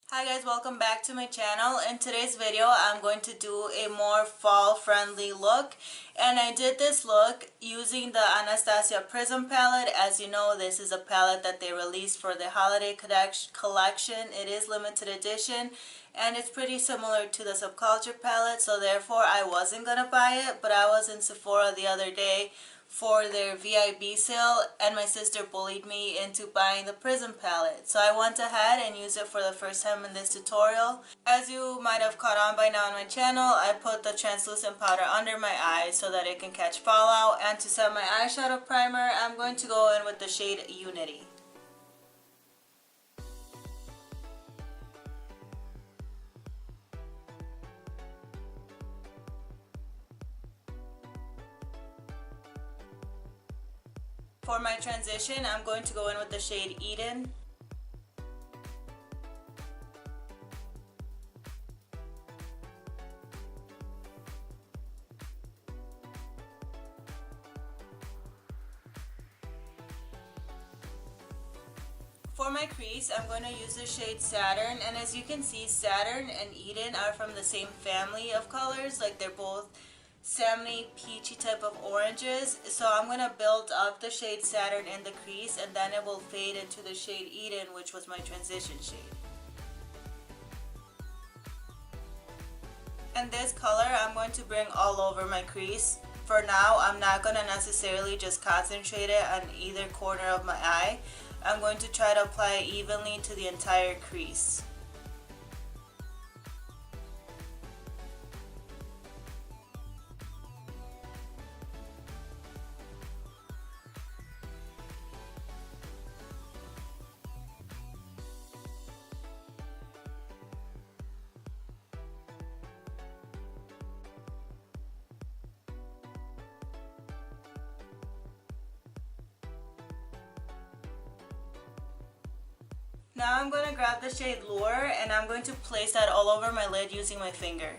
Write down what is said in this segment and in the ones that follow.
Hi guys, welcome back to my channel. In today's video I'm going to do a more fall friendly look, and I did this look using the Anastasia Prism palette. As you know, this is a palette that they released for the holiday collection. It is limited edition and it's pretty similar to the Subculture palette, so therefore I wasn't gonna buy it, but I was in Sephora the other day for their VIB sale and my sister bullied me into buying the Prism palette. So I went ahead and used it for the first time in this tutorial. As you might have caught on by now on my channel, I put the translucent powder under my eyes so that it can catch fallout, and to set my eyeshadow primer I'm going to go in with the shade Unity. For my transition, I'm going to go in with the shade Eden. For my crease, I'm going to use the shade Saturn, and as you can see, Saturn and Eden are from the same family of colors, like they're both salmony peachy type of oranges. So I'm going to build up the shade Saturn in the crease, and then it will fade into the shade Eden, which was my transition shade. And this color I'm going to bring all over my crease. For now, I'm not going to necessarily just concentrate it on either corner of my eye. I'm going to try to apply it evenly to the entire crease. Now I'm going to grab the shade Lure and I'm going to place that all over my lid using my finger.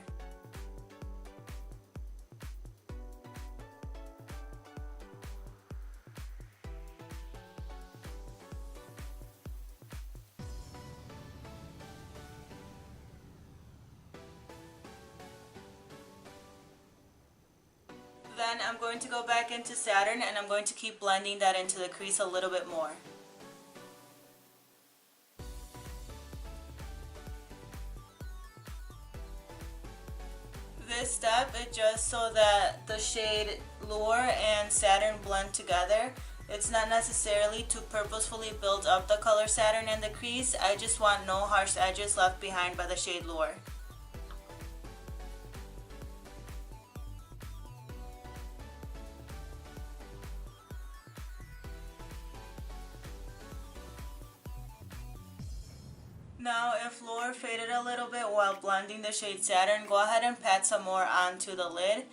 Then I'm going to go back into Saturn and I'm going to keep blending that into the crease a little bit more. This step is just so that the shade Lure and Saturn blend together. It's not necessarily to purposefully build up the color Saturn in the crease. I just want no harsh edges left behind by the shade Lure. Now if Lure faded a little bit while blending the shade Saturn, go ahead and pat some more onto the lid.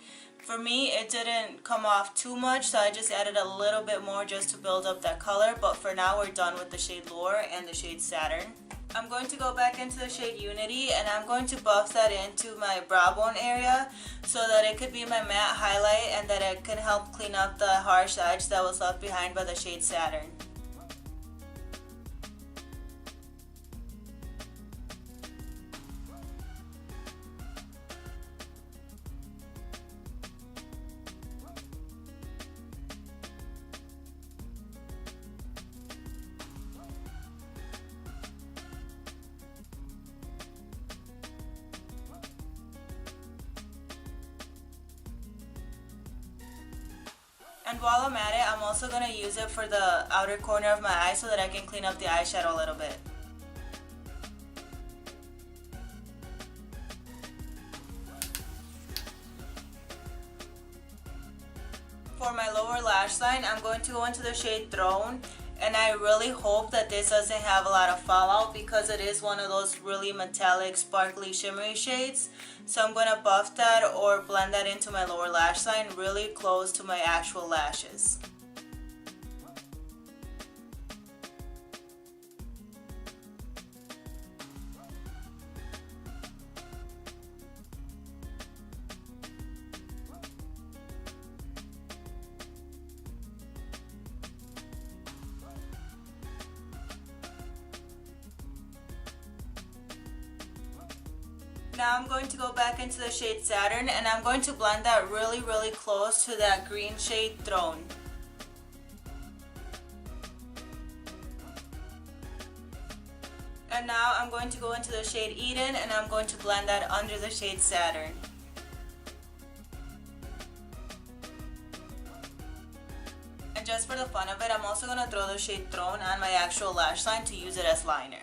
For me, it didn't come off too much, so I just added a little bit more just to build up that color, but for now we're done with the shade Lure and the shade Saturn. I'm going to go back into the shade Unity and I'm going to buff that into my brow bone area so that it could be my matte highlight and that it can help clean up the harsh edge that was left behind by the shade Saturn. And while I'm at it, I'm also going to use it for the outer corner of my eye so that I can clean up the eyeshadow a little bit. For my lower lash line, I'm going to go into the shade Throne, and I really hope that this doesn't have a lot of fallout because it is one of those really metallic, sparkly, shimmery shades. So I'm going to buff that or blend that into my lower lash line really close to my actual lashes. Now I'm going to go back into the shade Saturn and I'm going to blend that really close to that green shade Throne. And now I'm going to go into the shade Eden and I'm going to blend that under the shade Saturn. And just for the fun of it, I'm also going to throw the shade Throne on my actual lash line to use it as liner.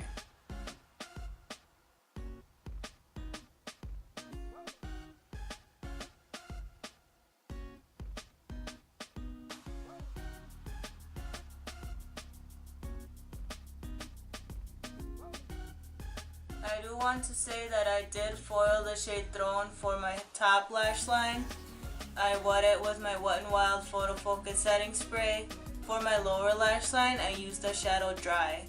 I do want to say that I did foil the shade Throne for my top lash line. I wet it with my Wet n Wild Photo Focus setting spray. For my lower lash line, I used the Shadow Dry.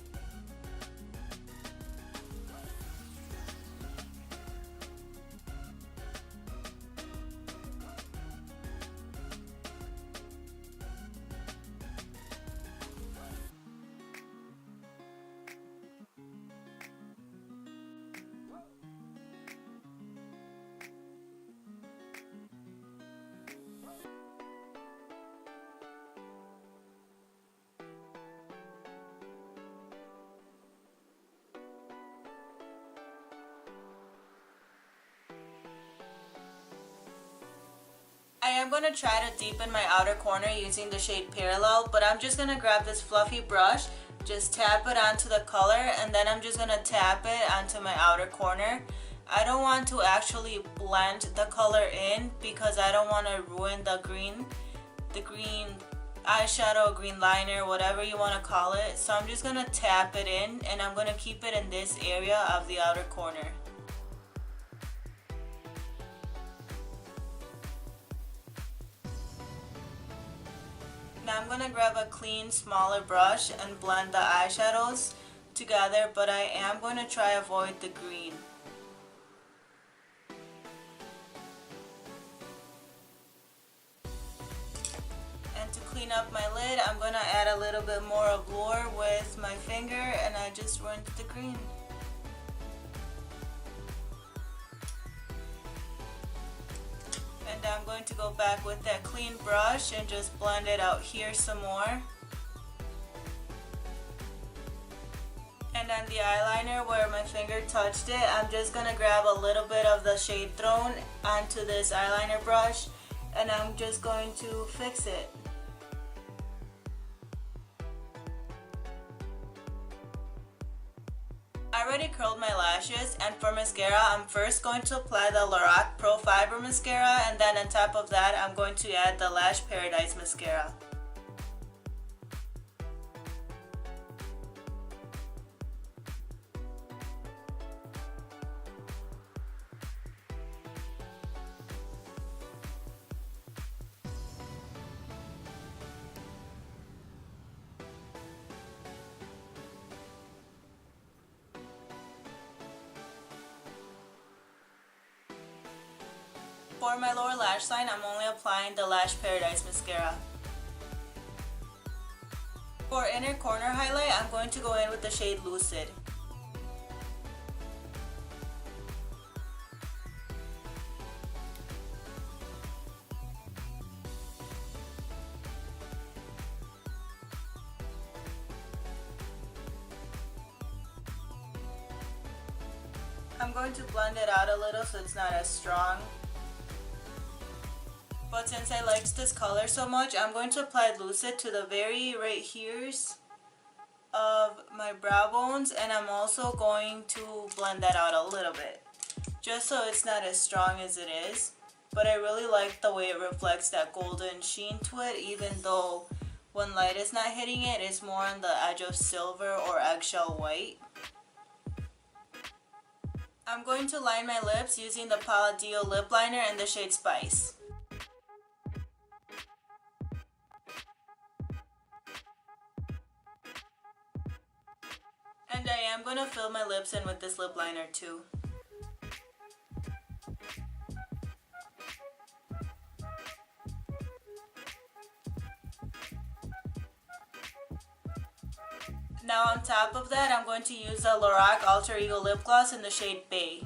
I am going to try to deepen my outer corner using the shade Parallel, but I'm just going to grab this fluffy brush, just tap it onto the color, and then I'm just going to tap it onto my outer corner. I don't want to actually blend the color in because I don't want to ruin the green eyeshadow, green liner, whatever you want to call it. So I'm just going to tap it in and I'm going to keep it in this area of the outer corner. Now I'm going to grab a clean, smaller brush and blend the eyeshadows together, but I am going to try avoid the green. And to clean up my lid, I'm going to add a little bit more Allure with my finger and I just rinsed the green. And I'm going to go back with that clean brush and just blend it out here some more. And on the eyeliner where my finger touched it, I'm just going to grab a little bit of the shade Throne onto this eyeliner brush and I'm just going to fix it. I already curled my lashes, and for mascara I'm first going to apply the Lorac Pro Fiber Mascara, and then on top of that I'm going to add the Lash Paradise Mascara. For my lower lash line, I'm only applying the Lash Paradise Mascara. For inner corner highlight, I'm going to go in with the shade Lucid. I'm going to blend it out a little so it's not as strong. But since I liked this color so much, I'm going to apply Lucid to the very right here's of my brow bones, and I'm also going to blend that out a little bit, just so it's not as strong as it is. But I really like the way it reflects that golden sheen to it, even though when light is not hitting it, it's more on the edge of silver or eggshell white. I'm going to line my lips using the Palladio lip liner in the shade Spice. And I am going to fill my lips in with this lip liner too. Now on top of that, I'm going to use the Lorac Alter Ego Lip Gloss in the shade Bay.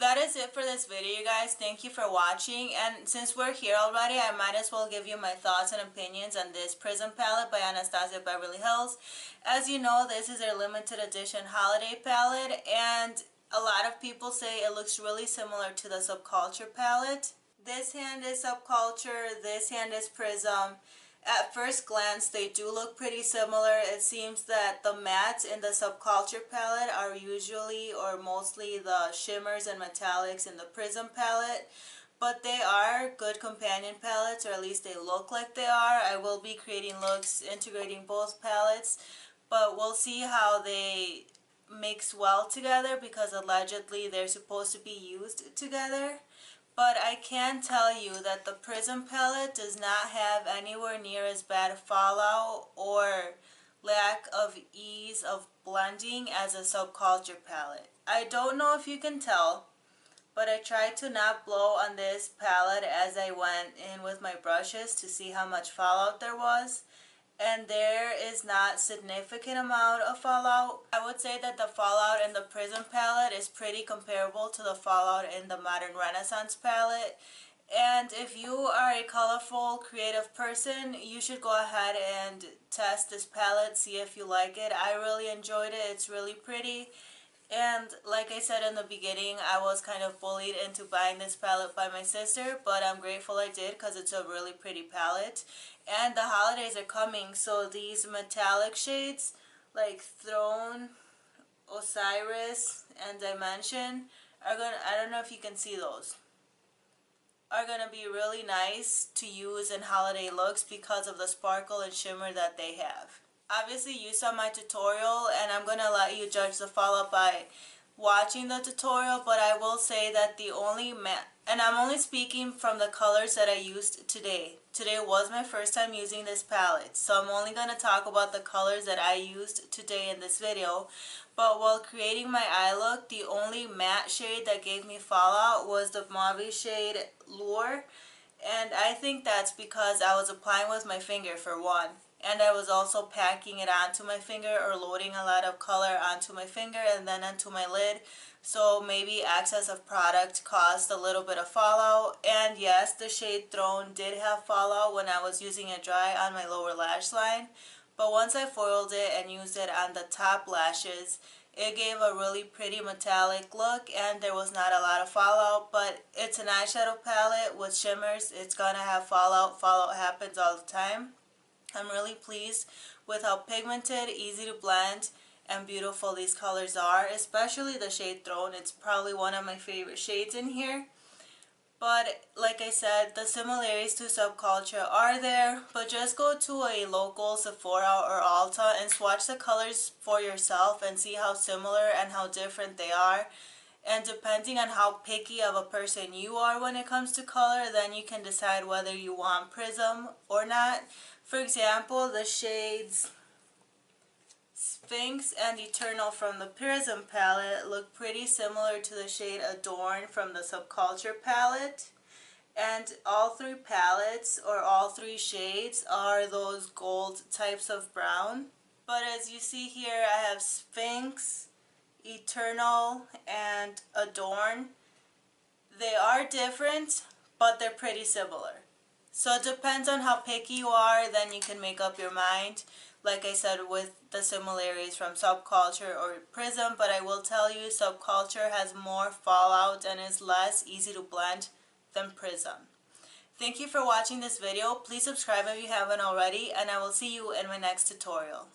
that is it for this video, you guys. Thank you for watching, and since we're here already, I might as well give you my thoughts and opinions on this Prism palette by Anastasia Beverly Hills. As you know, this is their limited edition holiday palette, and a lot of people say it looks really similar to the Subculture palette. This hand is Subculture, this hand is Prism. At first glance, they do look pretty similar. It seems that the mattes in the Subculture palette are usually or mostly the shimmers and metallics in the Prism palette. But they are good companion palettes, or at least they look like they are. I will be creating looks integrating both palettes, but we'll see how they mix well together because allegedly they're supposed to be used together. But I can tell you that the Prism palette does not have anywhere near as bad fallout or lack of ease of blending as a Subculture palette. I don't know if you can tell, but I tried to not blow on this palette as I went in with my brushes to see how much fallout there was. And there is not significant amount of fallout. I would say that the fallout in the Prism palette is pretty comparable to the fallout in the Modern Renaissance palette. And if you are a colorful, creative person, you should go ahead and test this palette, see if you like it. I really enjoyed it. It's really pretty. And like I said in the beginning, I was kind of bullied into buying this palette by my sister, but I'm grateful I did because it's a really pretty palette. And the holidays are coming, so these metallic shades like Throne, Osiris, and Dimension are gonna, I don't know if you can see those, are gonna be really nice to use in holiday looks because of the sparkle and shimmer that they have. Obviously you saw my tutorial, and I'm gonna let you judge the fallout by watching the tutorial, but I will say that the only and I'm only speaking from the colors that I used today. Today was my first time using this palette, so I'm only going to talk about the colors that I used today in this video. But while creating my eye look, the only matte shade that gave me fallout was the mauve shade Lure, and I think that's because I was applying with my finger for one. And I was also packing it onto my finger or loading a lot of color onto my finger and then onto my lid. So maybe excess of product caused a little bit of fallout. And yes, the shade Throne did have fallout when I was using it dry on my lower lash line. But once I foiled it and used it on the top lashes, it gave a really pretty metallic look and there was not a lot of fallout. But it's an eyeshadow palette with shimmers. It's gonna have fallout. Fallout happens all the time. I'm really pleased with how pigmented, easy to blend, and beautiful these colors are, especially the shade Throne. It's probably one of my favorite shades in here. But like I said, the similarities to Subculture are there, but just go to a local Sephora or Ulta and swatch the colors for yourself and see how similar and how different they are. And depending on how picky of a person you are when it comes to color, then you can decide whether you want Prism or not. For example, the shades Sphinx and Eternal from the Prism palette look pretty similar to the shade Adorn from the Subculture palette. And all three palettes, or all three shades, are those gold types of brown. But as you see here, I have Sphinx, Eternal, and Adorn. They are different, but they're pretty similar. So it depends on how picky you are, then you can make up your mind. Like I said, with the similarities from Subculture or Prism, but I will tell you Subculture has more fallout and is less easy to blend than Prism. Thank you for watching this video. Please subscribe if you haven't already, and I will see you in my next tutorial.